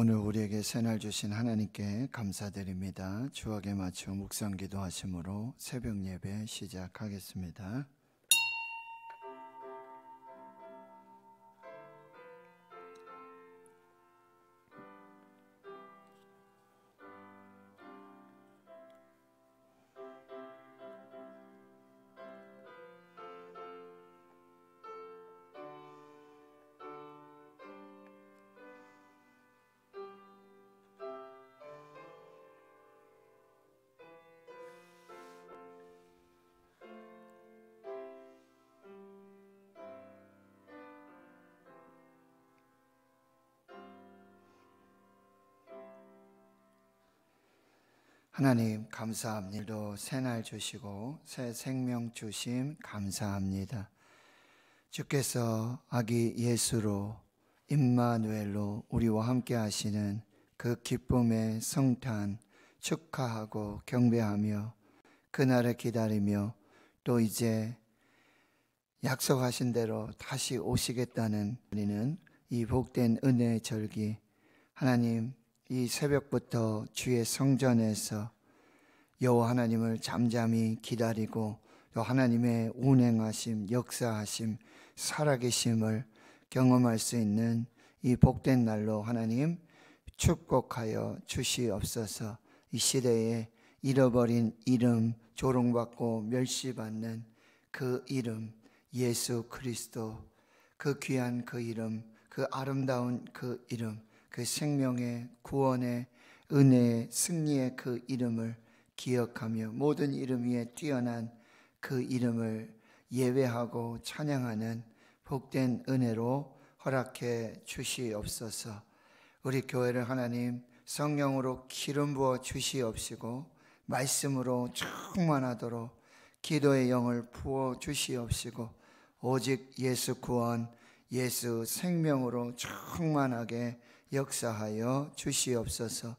오늘 우리에게 새날 주신 하나님께 감사드립니다. 주악에 맞춰 묵상 기도하심으로 새벽 예배 시작하겠습니다. 하나님 감사합니다. 새날 주시고 새 생명 주심 감사합니다. 주께서 아기 예수로 임마누엘로 우리와 함께 하시는 그 기쁨의 성탄 축하하고 경배하며 그날을 기다리며 또 이제 약속하신 대로 다시 오시겠다는 우리는 이 복된 은혜의 절기, 하나님 이 새벽부터 주의 성전에서 여호와 하나님을 잠잠히 기다리고 또 하나님의 운행하심, 역사하심, 살아계심을 경험할 수 있는 이 복된 날로 하나님 축복하여 주시옵소서. 이 시대에 잃어버린 이름, 조롱받고 멸시받는 그 이름 예수 그리스도, 그 귀한 그 이름, 그 아름다운 그 이름, 그 생명의 구원의 은혜의 승리의 그 이름을 기억하며 모든 이름 위에 뛰어난 그 이름을 예배하고 찬양하는 복된 은혜로 허락해 주시옵소서. 우리 교회를 하나님 성령으로 기름 부어 주시옵시고 말씀으로 충만하도록 기도의 영을 부어 주시옵시고 오직 예수 구원, 예수 생명으로 충만하게 역사하여 주시옵소서.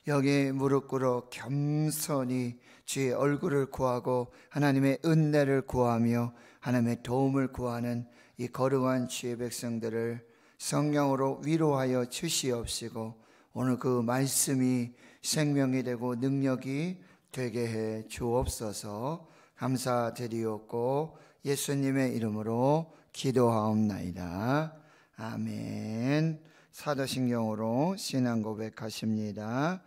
여기 무릎 꿇어 겸손히 주의 얼굴을 구하고 하나님의 은혜를 구하며 하나님의 도움을 구하는 이 거룩한 주의 백성들을 성령으로 위로하여 주시옵시고 오늘 그 말씀이 생명이 되고 능력이 되게 해 주옵소서. 감사드리옵고 예수님의 이름으로 기도하옵나이다. 아멘. 사도신경으로 신앙 고백하십니다.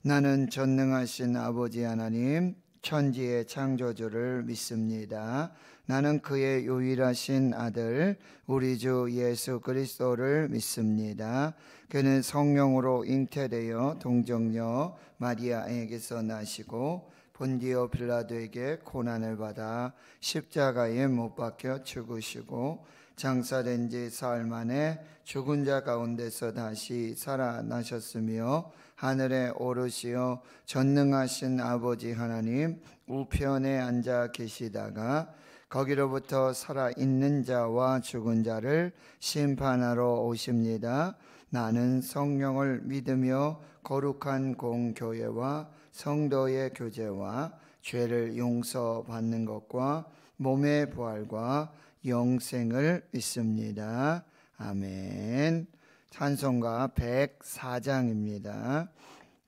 나는 전능하신 아버지 하나님 천지의 창조주를 믿습니다. 나는 그의 유일하신 아들 우리 주 예수 그리스도를 믿습니다. 그는 성령으로 잉태되어 동정녀 마리아에게서 나시고 본디오 빌라도에게 고난을 받아 십자가에 못 박혀 죽으시고 장사된 지 사흘 만에 죽은 자 가운데서 다시 살아나셨으며 하늘에 오르시어 전능하신 아버지 하나님 우편에 앉아 계시다가 거기로부터 살아있는 자와 죽은 자를 심판하러 오십니다. 나는 성령을 믿으며 거룩한 공교회와 성도의 교제와 죄를 용서받는 것과 몸의 부활과 영생을 믿습니다. 아멘. 찬송가 104장입니다.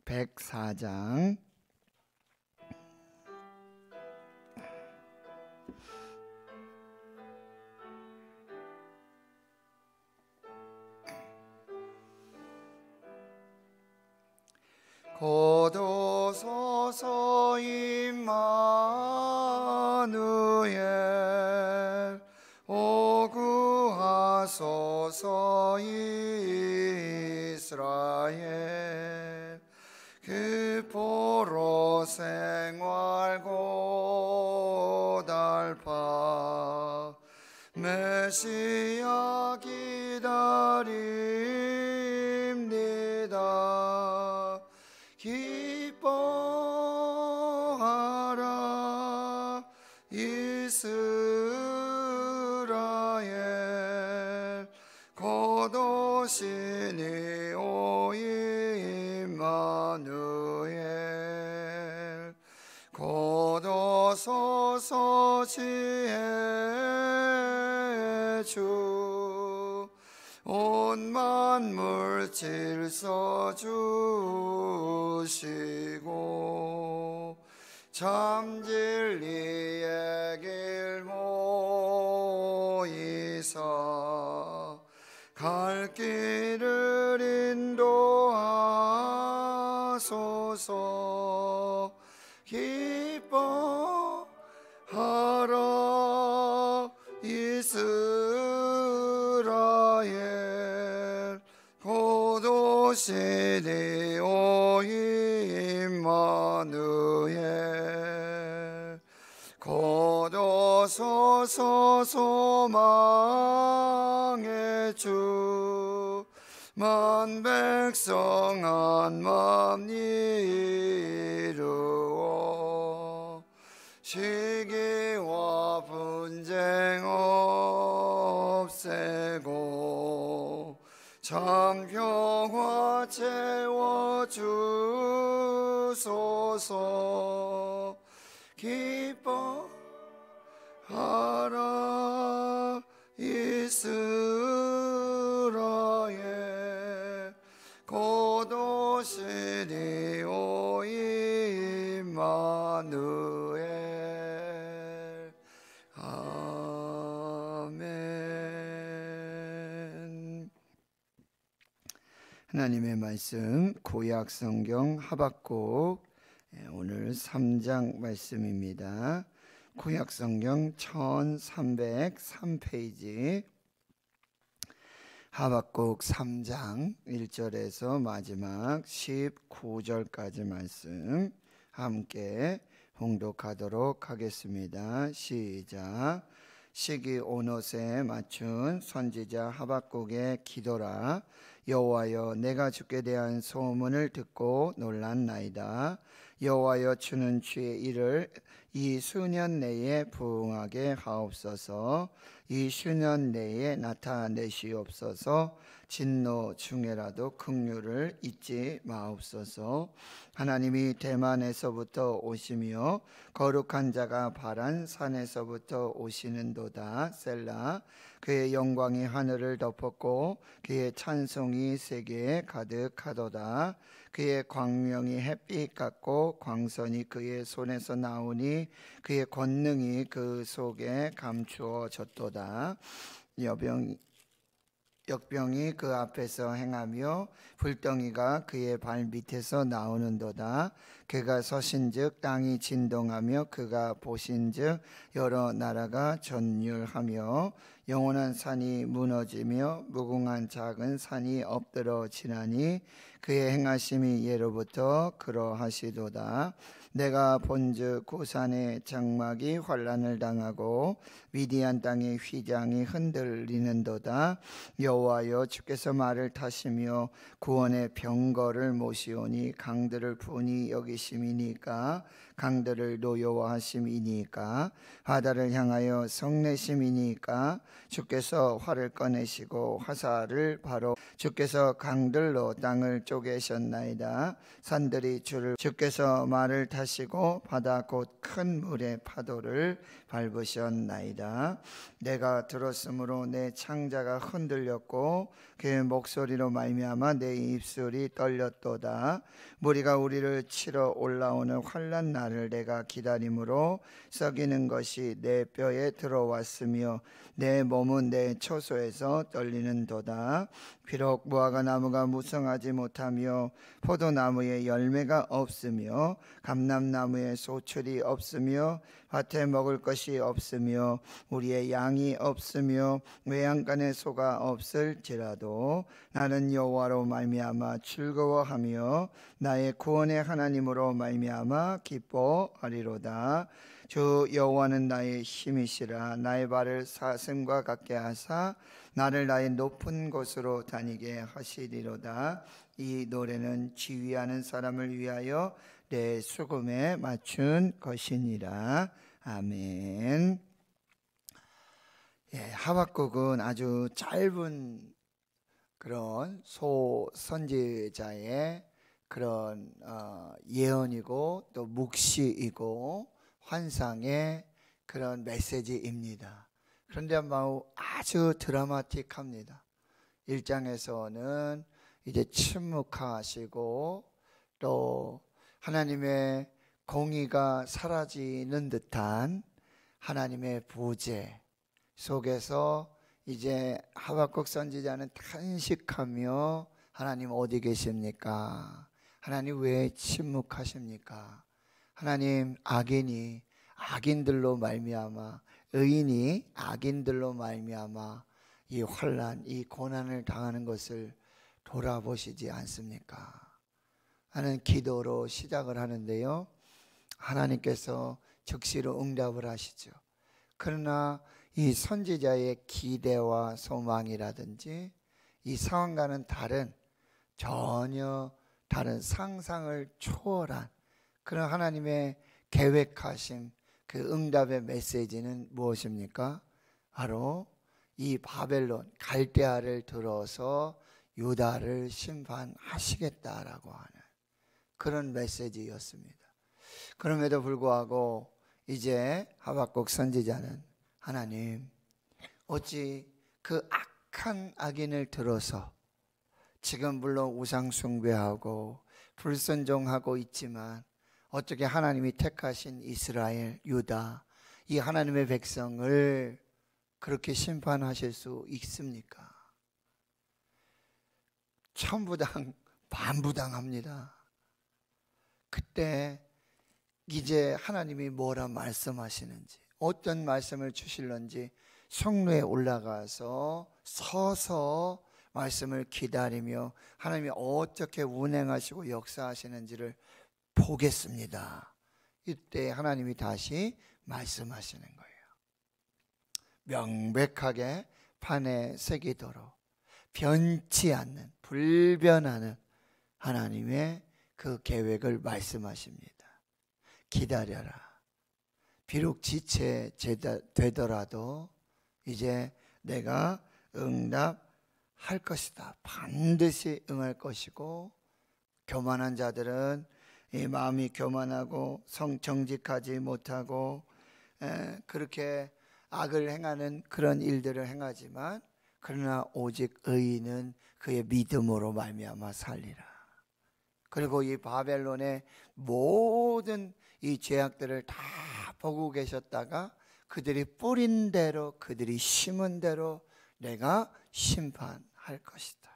104장. 고도소서 임마누엘 오구하소서 이스라엘 그 보로 생활 고달파 메시아 기다립니다. 기뻐하라 이스라엘 고도시니 오 임마누엘 고도소서 지혜 주 온 만 만물 질서 주시고 참 진리의 길 모이사 갈 길을 인도하소서. 기뻐하라 이스라엘 고도시니 오 임마누엘 거둬서서 소망의 주 만 백성 한 마음 이루어 시기와 분쟁 없애고 참 평화 채워주소서. 기뻐하라 이스라엘 고도시니 오 임마누엘. 아멘. 하나님의 말씀 구약 성경 하박국 오늘 3장 말씀입니다. 구약 성경 1303페이지 하박국 3장 1절에서 마지막 19절까지 말씀 함께 봉독하도록 하겠습니다. 시작. 시기 오롯에 맞춘 선지자 하박국의 기도라. 여호와여, 내가 주께 대한 소문을 듣고 놀랐나이다. 여호와여, 주는 주의 일을 이 수년 내에 부응하게 하옵소서. 이 수년 내에 나타내시옵소서. 진노 중에라도 긍휼을 잊지 마옵소서. 하나님이 대만에서부터 오시며 거룩한 자가 바란 산에서부터 오시는도다. 셀라. 그의 영광이 하늘을 덮었고 그의 찬송이 세계에 가득하도다. 그의 광명이 햇빛 같고 광선이 그의 손에서 나오니 그의 권능이 그 속에 감추어졌도다. 역병이 그 앞에서 행하며 불덩이가 그의 발 밑에서 나오는도다. 그가 서신즉 땅이 진동하며 그가 보신즉 여러 나라가 전율하며 영원한 산이 무너지며 무궁한 작은 산이 엎드러지나니 그의 행하심이 예로부터 그러하시도다. 내가 본즉 고산의 장막이 환란을 당하고 미디안 땅의 휘장이 흔들리는도다. 여호와여, 주께서 말을 타시며 구원의 병거를 모시오니 강들을 분이 여기심이니까 강들을 노여워하심이니까 바다를 향하여 성내심이니까 주께서 활을 꺼내시고 화살을 바로 주께서 강들로 땅을 쪼개셨나이다. 산들이 주께서 말을 타시고 바다 곧 큰 물의 파도를 밟으셨나이다. 내가 들었으므로 내 창자가 흔들렸고 그의 목소리로 말미암아 내 입술이 떨렸도다. 무리가 우리를 치러 올라오는 환난 날을 내가 기다림으로 썩이는 것이 내 뼈에 들어왔으며 내 몸은 내 초소에서 떨리는도다. 비록 무화과 나무가 무성하지 못하며 포도나무에 열매가 없으며 감람나무에 소출이 없으며 밭에 먹을 것이 없으며 우리의 양이 없으며 외양간에 소가 없을지라도 나는 여호와로 말미암아 즐거워하며 나의 구원의 하나님으로 말미암아 기뻐하리로다. 주 여호와는 나의 힘이시라. 나의 발을 사슴과 같게 하사 나를 나의 높은 곳으로 다니게 하시리로다. 이 노래는 지휘하는 사람을 위하여 내 수금에 맞춘 것이니라. 아멘. 하박국은 아주 짧은 그런 소선지자의 그런 예언이고 또 묵시이고 환상의 그런 메시지입니다. 그런데 아주 드라마틱합니다. 1장에서는 이제 침묵하시고 또 하나님의 공의가 사라지는 듯한 하나님의 부재 속에서 이제 하박국 선지자는 탄식하며 하나님 어디 계십니까? 하나님 왜 침묵하십니까? 하나님 악인들로 말미암아 의인이 악인들로 말미암아 이 환난, 이 고난을 당하는 것을 돌아보시지 않습니까? 하는 기도로 시작을 하는데요, 하나님께서 즉시로 응답을 하시죠. 그러나 이 선지자의 기대와 소망이라든지 이 상황과는 전혀 다른 상상을 초월한 그런 하나님의 계획하심, 그 응답의 메시지는 무엇입니까? 바로 이 바벨론 갈대아를 들어서 유다를 심판하시겠다라고 하는 그런 메시지였습니다. 그럼에도 불구하고 이제 하박국 선지자는 하나님, 어찌 그 악한 악인을 들어서 지금 물론 우상 숭배하고 불순종하고 있지만 어떻게 하나님이 택하신 이스라엘, 유다, 이 하나님의 백성을 그렇게 심판하실 수 있습니까? 천부당 만부당합니다. 그때 이제 하나님이 뭐라 말씀하시는지, 어떤 말씀을 주실런지 성루에 올라가서 서서 말씀을 기다리며 하나님이 어떻게 운행하시고 역사하시는지를 보겠습니다. 이때 하나님이 다시 말씀하시는 거예요. 명백하게 판에 새기도록 변치 않는, 불변하는 하나님의 그 계획을 말씀하십니다. 기다려라. 비록 지체되더라도 이제 내가 응답할 것이다. 반드시 응할 것이고, 교만한 자들은 이 마음이 교만하고 정직하지 못하고 그렇게 악을 행하는 그런 일들을 행하지만, 그러나 오직 의인은 그의 믿음으로 말미암아 살리라. 그리고 이 바벨론의 모든 이 죄악들을 다 보고 계셨다가 그들이 뿌린 대로, 그들이 심은 대로 내가 심판할 것이다.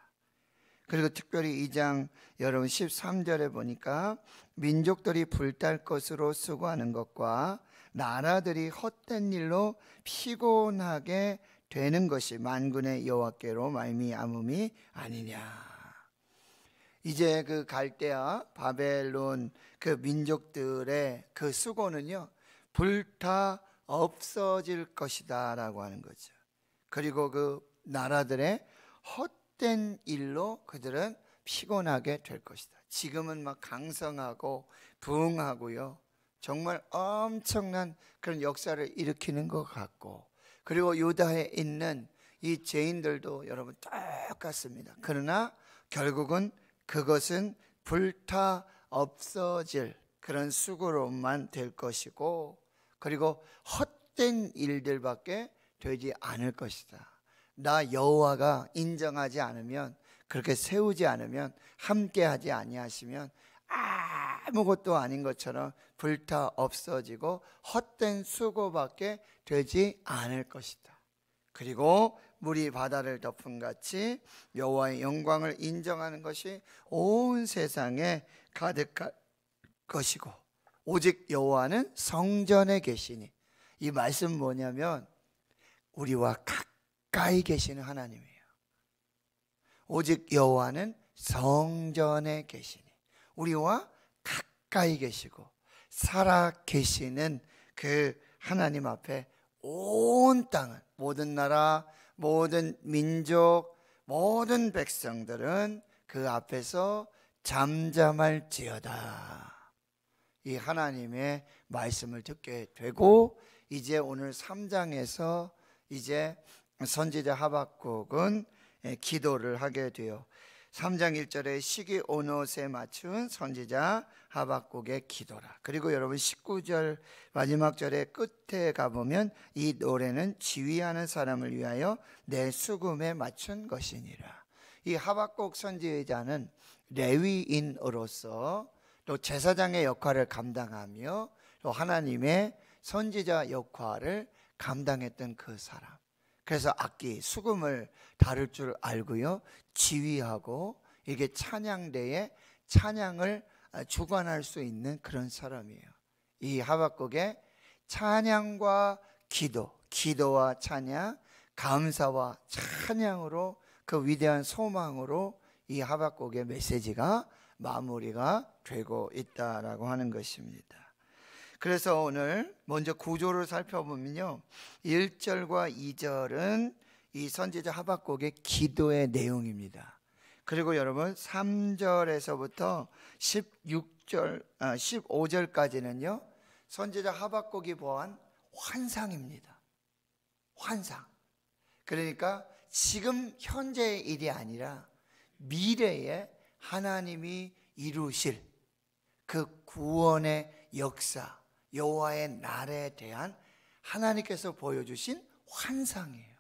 그리고 특별히 2장 여러분 13절에 보니까 민족들이 불탈 것으로 수고하는 것과 나라들이 헛된 일로 피곤하게 되는 것이 만군의 여호와께로 말미암음이 아니냐. 이제 그 갈대아 바벨론 그 민족들의 그 수고는요, 불타 없어질 것이다 라고 하는 거죠. 그리고 그 나라들의 헛된 일로 그들은 피곤하게 될 것이다. 지금은 막 강성하고 부흥하고요, 정말 엄청난 그런 역사를 일으키는 것 같고, 그리고 유다에 있는 이 죄인들도 여러분 똑같습니다. 그러나 결국은 그것은 불타 없어질 그런 수고로만 될 것이고, 그리고 헛된 일들밖에 되지 않을 것이다. 나 여호와가 인정하지 않으면, 그렇게 세우지 않으면, 함께하지 아니하시면 아무것도 아닌 것처럼 불타 없어지고 헛된 수고밖에 되지 않을 것이다. 그리고 물이 바다를 덮은 같이 여호와의 영광을 인정하는 것이 온 세상에 가득할 것이고, 오직 여호와는 성전에 계시니, 이 말씀 뭐냐면 우리와 가까이 계시는 하나님이에요. 오직 여호와는 성전에 계시니, 우리와 가까이 계시고 살아 계시는 그 하나님 앞에 온 땅은, 모든 나라, 모든 민족, 모든 백성들은 그 앞에서 잠잠할지어다. 이 하나님의 말씀을 듣게 되고, 이제 오늘 3장에서 이제 선지자 하박국은 기도를 하게 돼요. 3장 1절에 시기 온옷에 맞춘 선지자 하박국의 기도라. 그리고 여러분 19절 마지막 절에 끝에 가보면 이 노래는 지휘하는 사람을 위하여 내 수금에 맞춘 것이니라. 이 하박국 선지자는 레위인으로서 또 제사장의 역할을 감당하며 또 하나님의 선지자 역할을 감당했던 그 사람. 그래서 악기, 수금을 다룰 줄 알고요, 지휘하고 이게 찬양대에 찬양을 주관할 수 있는 그런 사람이에요. 이 하박국의 찬양과 기도, 기도와 찬양, 감사와 찬양으로 그 위대한 소망으로 이 하박국의 메시지가 마무리가 되고 있다라고 하는 것입니다. 그래서 오늘 먼저 구조를 살펴보면요, 1절과 2절은 이 선지자 하박국의 기도의 내용입니다. 그리고 여러분 3절에서부터 15절까지는요 선지자 하박국이 보한 환상입니다. 환상. 그러니까 지금 현재의 일이 아니라 미래에 하나님이 이루실 그 구원의 역사, 여호와의 날에 대한 하나님께서 보여주신 환상이에요.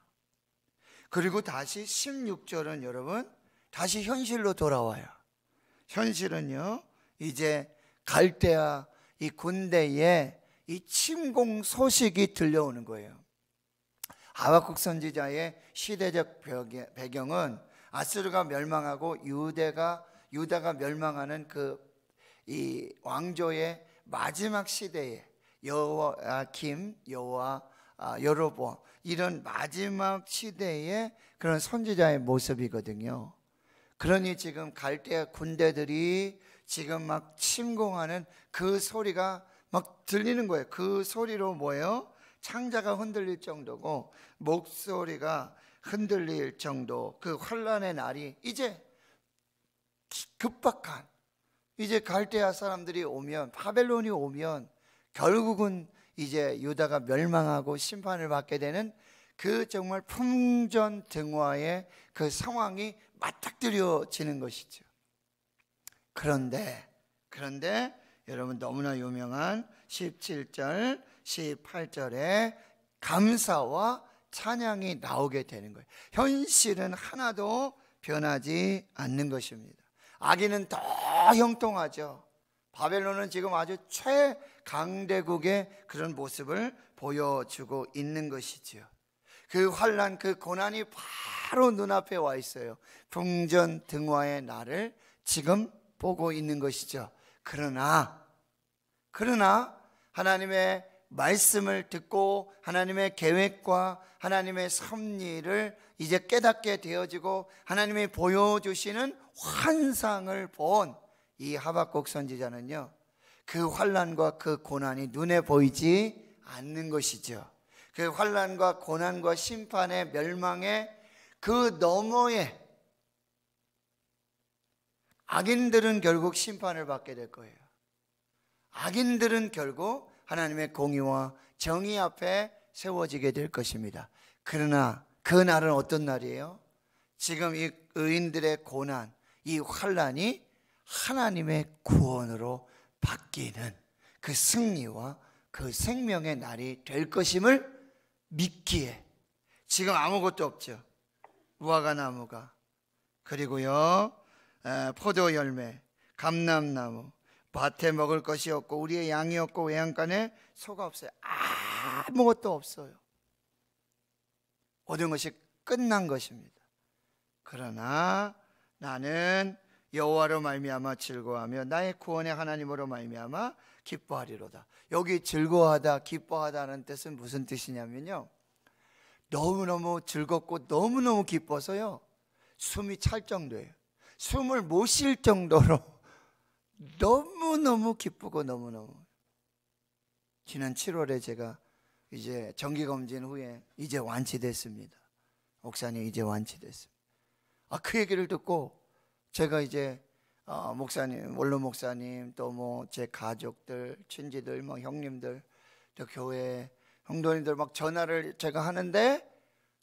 그리고 다시 16절은 여러분 다시 현실로 돌아와요. 현실은요 이제 갈대아 이 군대에 이 침공 소식이 들려오는 거예요. 하박국 선지자의 시대적 배경은 아수르가 멸망하고 유다가 멸망하는 이 왕조의 마지막 시대에 여호와김, 여로보암 이런 마지막 시대의 그런 선지자의 모습이거든요. 그러니 지금 갈대아 군대들이 지금 막 침공하는 그 소리가 막 들리는 거예요. 그 소리로 뭐예요? 창자가 흔들릴 정도고 목소리가 흔들릴 정도, 그 환란의 날이 이제 급박한, 이제 갈대아 사람들이 오면, 바벨론이 오면 결국은 이제 유다가 멸망하고 심판을 받게 되는 그 정말 풍전등화의 그 상황이 맞닥뜨려지는 것이죠. 그런데 여러분 너무나 유명한 17절, 18절에 감사와 찬양이 나오게 되는 거예요. 현실은 하나도 변하지 않는 것입니다. 악인은 더 형통하죠. 바벨론은 지금 아주 최강대국의 그런 모습을 보여주고 있는 것이죠. 그 환난, 그 고난이 바로 눈앞에 와 있어요. 풍전등화의 날을 지금 보고 있는 것이죠. 그러나 하나님의 말씀을 듣고 하나님의 계획과 하나님의 섭리를 이제 깨닫게 되어지고 하나님이 보여주시는 환상을 본 이 하박국 선지자는요 그 환난과 그 고난이 눈에 보이지 않는 것이죠. 그 환난과 고난과 심판의 멸망의 그 너머에 악인들은 결국 심판을 받게 될 거예요. 악인들은 결국 하나님의 공의와 정의 앞에 세워지게 될 것입니다. 그러나 그 날은 어떤 날이에요? 지금 이 의인들의 고난, 이 환난이 하나님의 구원으로 바뀌는 그 승리와 그 생명의 날이 될 것임을 믿기에 지금 아무것도 없죠. 무화과나무가, 그리고요 포도 열매, 감람나무, 밭에 먹을 것이 없고 우리의 양이 없고 외양간에 소가 없어요. 아무것도 없어요. 모든 것이 끝난 것입니다. 그러나 나는 여호와로 말미암아 즐거워하며 나의 구원의 하나님으로 말미암아 기뻐하리로다. 여기 즐거워하다, 기뻐하다는 뜻은 무슨 뜻이냐면요 너무너무 즐겁고 너무너무 기뻐서요 숨이 찰 정도예요. 숨을 못 쉴 정도로 너무너무 기쁘고 너무너무. 지난 7월에 제가 이제 정기검진 후에 이제 완치됐습니다. 목사님 이제 완치됐습니다. 그 얘기를 듣고 제가 이제 목사님, 원로 목사님, 또 뭐 제 가족들, 친지들, 뭐 형님들, 또 교회 형도님들 막 전화를 제가 하는데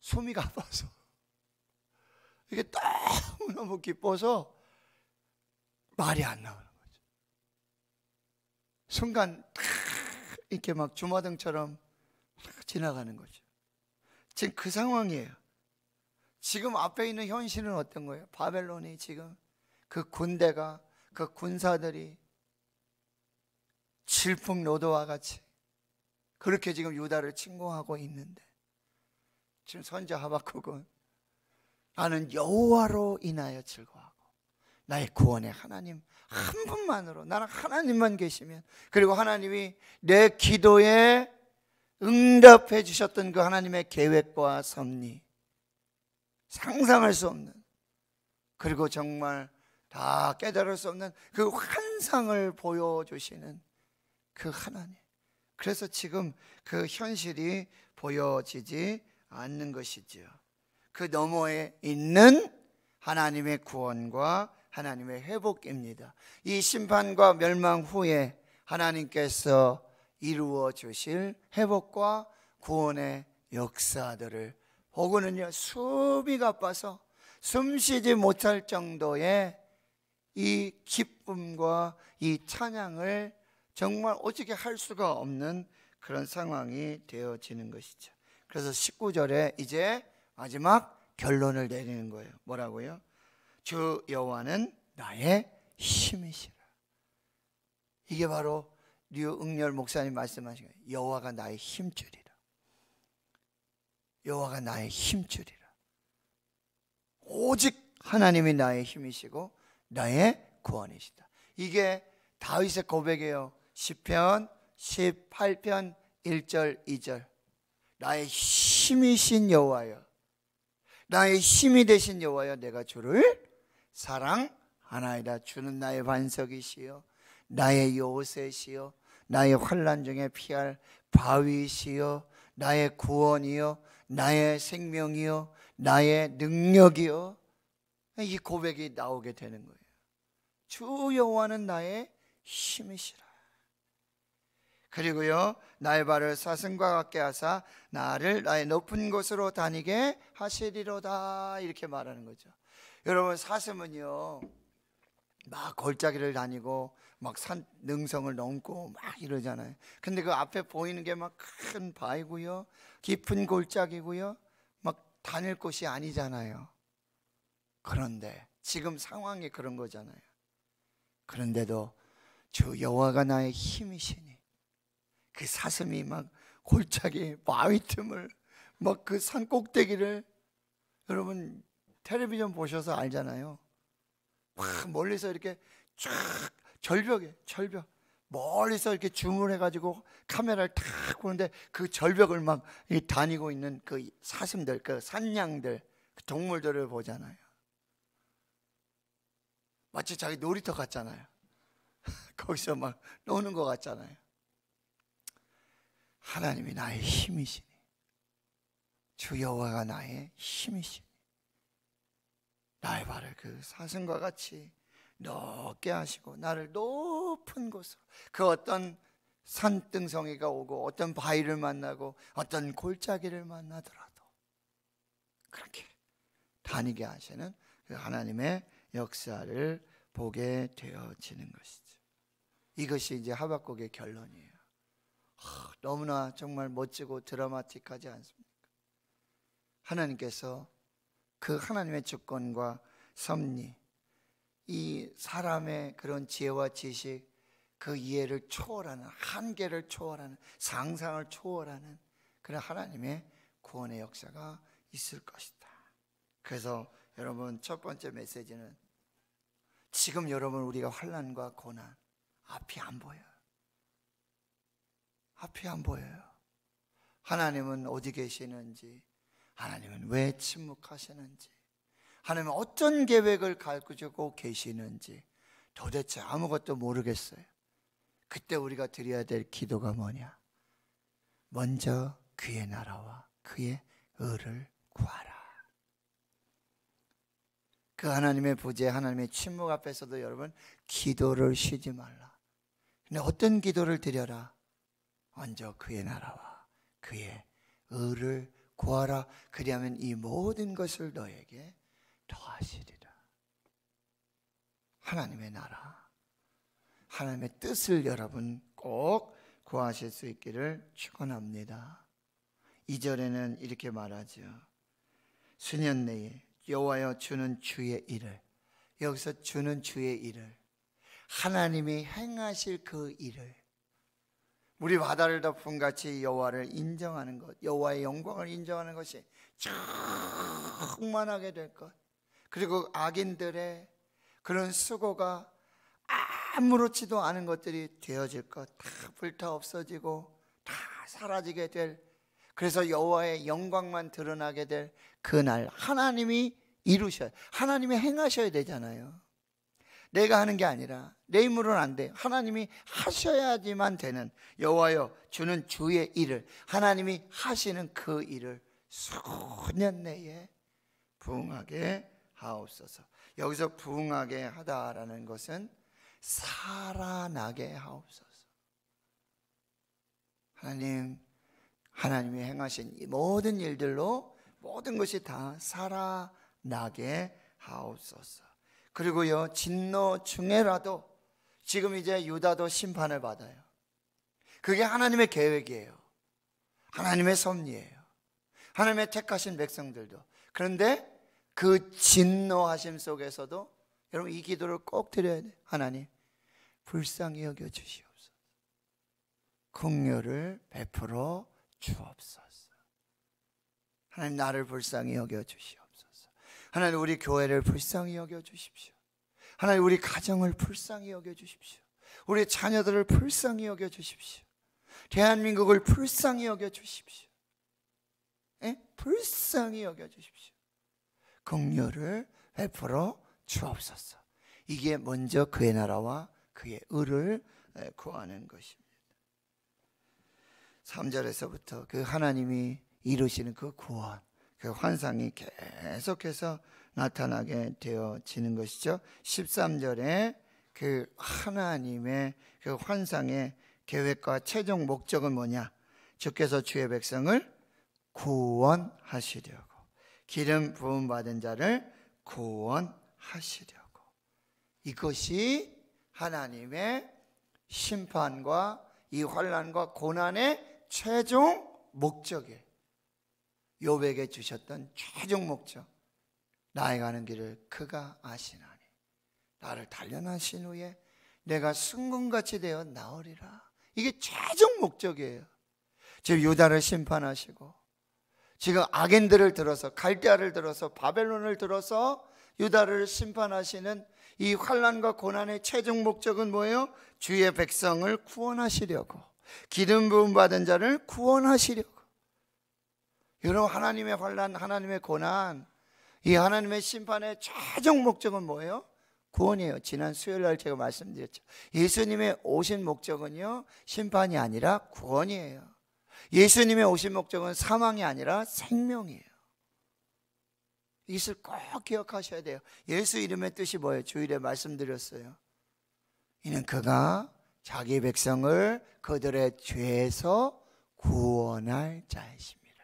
숨이 가빠서 이게 너무너무 기뻐서 말이 안 나오는 거죠. 순간 이렇게 막 주마등처럼 지나가는 거죠. 지금 그 상황이에요. 지금 앞에 있는 현실은 어떤 거예요? 바벨론이 지금 그 군대가, 그 군사들이 질풍노도와 같이 그렇게 지금 유다를 침공하고 있는데, 지금 선지자 하박국은 나는 여호와로 인하여 즐거워하고 나의 구원의 하나님 한 분만으로, 나는 하나님만 계시면, 그리고 하나님이 내 기도에 응답해 주셨던 그 하나님의 계획과 섭리, 상상할 수 없는, 그리고 정말 다 깨달을 수 없는 그 환상을 보여주시는 그 하나님. 그래서 지금 그 현실이 보여지지 않는 것이지요. 그 너머에 있는 하나님의 구원과 하나님의 회복입니다. 이 심판과 멸망 후에 하나님께서 이루어 주실 회복과 구원의 역사들을 보고는요, 숨이 가빠서 숨쉬지 못할 정도의 이 기쁨과 이 찬양을 정말 어떻게 할 수가 없는 그런 상황이 되어지는 것이죠. 그래서 19절에 이제 마지막 결론을 내리는 거예요. 뭐라고요? 주 여호와는 나의 힘이시라. 이게 바로 류응렬 목사님 말씀하신 거예요. 여호와가 나의 힘줄이라. 여호와가 나의 힘줄이라. 오직 하나님이 나의 힘이시고 나의 구원이시다. 이게 다윗의 고백이에요. 시편 18편 1절 2절. 나의 힘이신 여호와여, 나의 힘이 되신 여호와여, 내가 주를 사랑하나이다. 주는 나의 반석이시요 나의 요새시요 나의 환난 중에 피할 바위시요 나의 구원이요 나의 생명이요 나의 능력이요. 이 고백이 나오게 되는 거예요. 주 여호와는 나의 힘이시라. 그리고요, 나의 발을 사슴과 같게 하사 나를 나의 높은 곳으로 다니게 하시리로다. 이렇게 말하는 거죠. 여러분, 사슴은요 막 골짜기를 다니고 막 산 능성을 넘고 막 이러잖아요. 근데 그 앞에 보이는 게 막 큰 바위고요, 깊은 골짜기고요, 막 다닐 곳이 아니잖아요. 그런데 지금 상황이 그런 거잖아요. 그런데도 주 여호와가 나의 힘이시니 그 사슴이 막 골짜기 바위 틈을 막 그 산 꼭대기를, 여러분 텔레비전 보셔서 알잖아요. 막 멀리서 이렇게 쫙 절벽 멀리서 이렇게 줌을 해가지고 카메라를 탁 보는데 그 절벽을 막 다니고 있는 그 사슴들, 그 산양들, 그 동물들을 보잖아요. 마치 자기 놀이터 같잖아요. 거기서 막 노는 것 같잖아요. 하나님이 나의 힘이시니, 주 여호와가 나의 힘이시니 나의 발을 그 사슴과 같이 높게 하시고 나를 높은 곳으로, 그 어떤 산등성이가 오고 어떤 바위를 만나고 어떤 골짜기를 만나더라도 그렇게 다니게 하시는 그 하나님의 역사를 보게 되어지는 것이죠. 이것이 이제 하박국의 결론이에요. 너무나 정말 멋지고 드라마틱하지 않습니까? 하나님께서 그 하나님의 주권과 섭리, 이 사람의 그런 지혜와 지식, 그 이해를 초월하는, 한계를 초월하는, 상상을 초월하는 그런 하나님의 구원의 역사가 있을 것이다. 그래서 여러분, 첫 번째 메시지는 지금 여러분 우리가 환난과 고난, 앞이 안 보여요. 앞이 안 보여요. 하나님은 어디 계시는지, 하나님은 왜 침묵하시는지, 하나님은 어떤 계획을 가지고 계시는지 도대체 아무것도 모르겠어요. 그때 우리가 드려야 될 기도가 뭐냐? 먼저 그의 나라와 그의 의를 구하라. 그 하나님의 부재, 하나님의 침묵 앞에서도 여러분 기도를 쉬지 말라. 근데 어떤 기도를 드려라? 먼저 그의 나라와 그의 의를 구하라. 그리하면 이 모든 것을 너에게 더하시리라. 하나님의 나라, 하나님의 뜻을 여러분 꼭 구하실 수 있기를 축원합니다. 2절에는 이렇게 말하죠. 수년 내에 여호와여 주는 주의 일을, 여기서 주는 주의 일을, 하나님이 행하실 그 일을, 우리 바다를 덮은 같이 여호와를 인정하는 것, 여호와의 영광을 인정하는 것이 충만하게 될 것, 그리고 악인들의 그런 수고가 아무렇지도 않은 것들이 되어질 것, 다 불타 없어지고 다 사라지게 될, 그래서 여호와의 영광만 드러나게 될 그날 하나님이 이루셔야, 하나님이 행하셔야 되잖아요. 내가 하는 게 아니라, 내 힘으로는 안 돼요. 하나님이 하셔야지만 되는, 여호와여 주는 주의 일을, 하나님이 하시는 그 일을 수년 내에 부응하게 하옵소서. 여기서 부응하게 하다라는 것은 살아나게 하옵소서. 하나님이 행하신 이 모든 일들로 모든 것이 다 살아나게 하옵소서. 그리고요, 진노 중에라도 지금 이제 유다도 심판을 받아요. 그게 하나님의 계획이에요. 하나님의 섭리예요. 하나님의 택하신 백성들도. 그런데 그 진노하심 속에서도 여러분 이 기도를 꼭 드려야 돼요. 하나님 불쌍히 여겨 주시옵소서. 긍휼을 베풀어 주옵소서. 하나님 나를 불쌍히 여겨 주시옵소서. 하나님 우리 교회를 불쌍히 여겨 주십시오. 하나님 우리 가정을 불쌍히 여겨 주십시오. 우리 자녀들을 불쌍히 여겨 주십시오. 대한민국을 불쌍히 여겨 주십시오. 불쌍히 여겨 주십시오. 긍휼을 베풀어 주옵소서. 이게 먼저 그의 나라와 그의 의를 구하는 것입니다. 3절에서부터 그 하나님이 이루시는 그 구원, 그 환상이 계속해서 나타나게 되어지는 것이죠. 13절에 그 하나님의 그 환상의 계획과 최종 목적은 뭐냐? 주께서 주의 백성을 구원하시려고, 기름 부음 받은 자를 구원하시려고. 이것이 하나님의 심판과 이 환난과 고난의 최종 목적이에요. 욥에게 주셨던 최종 목적, 나의 가는 길을 그가 아시나니 나를 단련하신 후에 내가 승금같이 되어 나으리라. 이게 최종 목적이에요. 지금 유다를 심판하시고, 지금 악인들을 들어서, 갈대아를 들어서, 바벨론을 들어서 유다를 심판하시는 이 환난과 고난의 최종 목적은 뭐예요? 주의 백성을 구원하시려고, 기름 부음 받은 자를 구원하시려고. 여러분, 하나님의 환난, 하나님의 고난, 이 하나님의 심판의 최종 목적은 뭐예요? 구원이에요. 지난 수요일 날 제가 말씀드렸죠. 예수님의 오신 목적은요, 심판이 아니라 구원이에요. 예수님의 오신 목적은 사망이 아니라 생명이에요. 이것을 꼭 기억하셔야 돼요. 예수 이름의 뜻이 뭐예요? 주일에 말씀드렸어요. 이는 그가 자기 백성을 그들의 죄에서 구원할 자이십니다.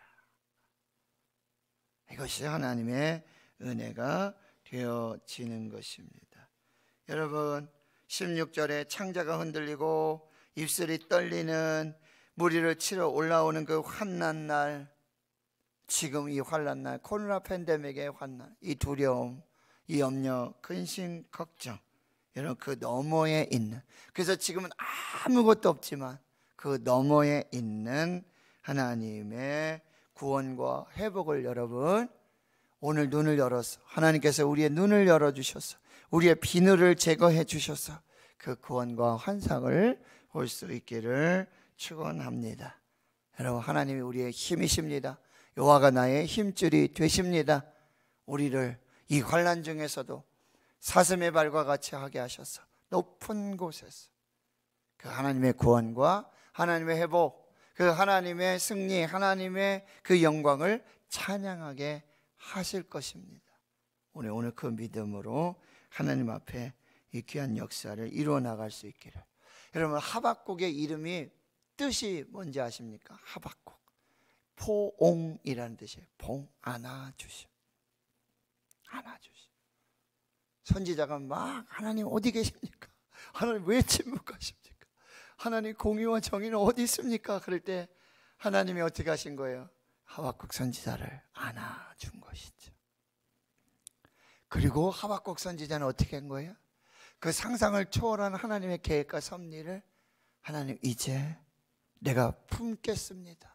이것이 하나님의 은혜가 되어지는 것입니다. 여러분, 16절에 창자가 흔들리고 입술이 떨리는, 무리를 치러 올라오는 그 환난 날, 지금 이 환난 날, 코로나 팬데믹의 환난, 이 두려움, 이 염려, 근심, 걱정, 여러분 그 너머에 있는, 그래서 지금은 아무것도 없지만 그 너머에 있는 하나님의 구원과 회복을 여러분 오늘 눈을 열어서, 하나님께서 우리의 눈을 열어주셔서 우리의 비늘을 제거해 주셔서 그 구원과 환상을 볼 수 있기를 축원합니다. 여러분, 하나님이 우리의 힘이십니다. 여호와가 나의 힘줄이 되십니다. 우리를 이 환난 중에서도 사슴의 발과 같이 하게 하셔서 높은 곳에서 그 하나님의 구원과 하나님의 회복, 그 하나님의 승리, 하나님의 그 영광을 찬양하게 하실 것입니다. 오늘 그 믿음으로 하나님 앞에 이 귀한 역사를 이루어 나갈 수 있기를. 여러분, 하박국의 이름이 뜻이 뭔지 아십니까? 하박국, 포옹이라는 뜻이에요. 봉, 안아주심, 안아주심. 선지자가 막 하나님 어디 계십니까? 하나님 왜 침묵하십니까? 하나님 공의와 정의는 어디 있습니까? 그럴 때 하나님이 어떻게 하신 거예요? 하박국 선지자를 안아준 것이죠. 그리고 하박국 선지자는 어떻게 한 거예요? 그 상상을 초월한 하나님의 계획과 섭리를 하나님 이제 내가 품겠습니다.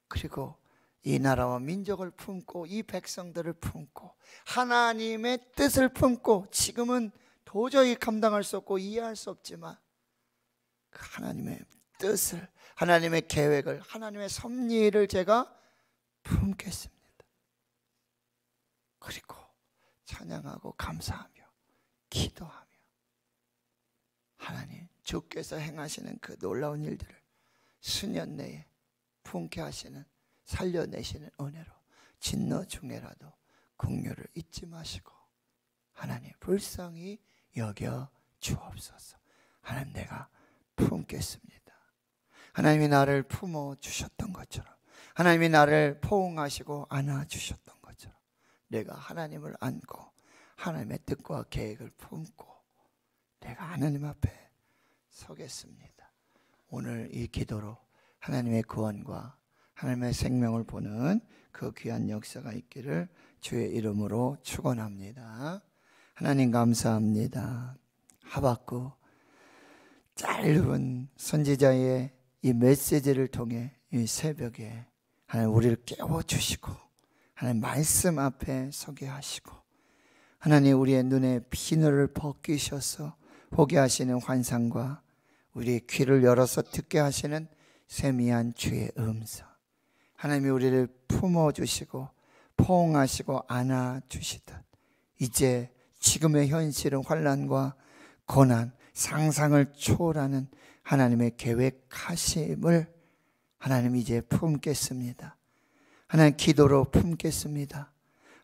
그리고 이 나라와 민족을 품고 이 백성들을 품고 하나님의 뜻을 품고 지금은 도저히 감당할 수 없고 이해할 수 없지만 그 하나님의 뜻을, 하나님의 계획을, 하나님의 섭리를 제가 품겠습니다. 그리고 찬양하고 감사하며 기도하며 하나님 주께서 행하시는 그 놀라운 일들을 수년 내에 품게 하시는, 살려내시는 은혜로 진노 중에라도 긍휼을 잊지 마시고 하나님 불쌍히 여겨 주옵소서. 하나님 내가 품겠습니다. 하나님이 나를 품어 주셨던 것처럼, 하나님이 나를 포옹하시고 안아주셨던 것처럼 내가 하나님을 안고 하나님의 뜻과 계획을 품고 내가 하나님 앞에 서겠습니다. 오늘 이 기도로 하나님의 구원과 하나님의 생명을 보는 그 귀한 역사가 있기를 주의 이름으로 축원합니다. 하나님 감사합니다. 하박국 짧은 선지자의 이 메시지를 통해 이 새벽에 하나님 우리를 깨워주시고 하나님 말씀 앞에 서게 하시고 하나님 우리의 눈에 비늘을 벗기셔서 보게 하시는 환상과 우리의 귀를 열어서 듣게 하시는 세미한 주의 음성, 하나님이 우리를 품어주시고 포옹하시고 안아주시듯 이제 지금의 현실은 환난과 고난, 상상을 초월하는 하나님의 계획하심을 하나님 이제 품겠습니다. 하나님 기도로 품겠습니다.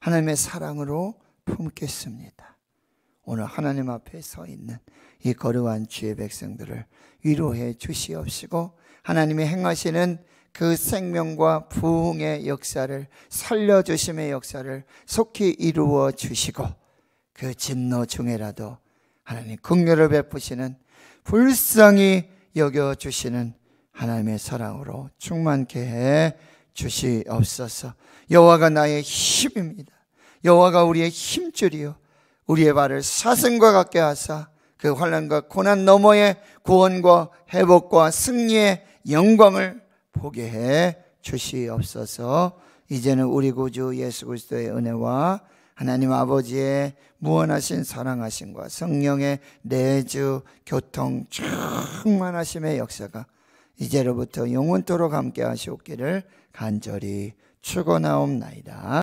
하나님의 사랑으로 품겠습니다. 오늘 하나님 앞에 서 있는 이 거룩한 주의 백성들을 위로해 주시옵시고 하나님이 행하시는 그 생명과 부흥의 역사를, 살려주심의 역사를 속히 이루어 주시고 그 진노 중에라도 하나님 긍휼을 베푸시는, 불쌍히 여겨주시는 하나님의 사랑으로 충만케 해 주시옵소서. 여호와가 나의 힘입니다. 여호와가 우리의 힘줄이요 우리의 발을 사슴과 같게 하사 그 환난과 고난 너머의 구원과 회복과 승리의 영광을 보게 해 주시옵소서. 이제는 우리 구주 예수 그리스도의 은혜와 하나님 아버지의 무한하신 사랑하심과 성령의 내주 교통 충만하심의 역사가 이제로부터 영원토록 함께 하시옵기를 간절히 축원하옵나이다.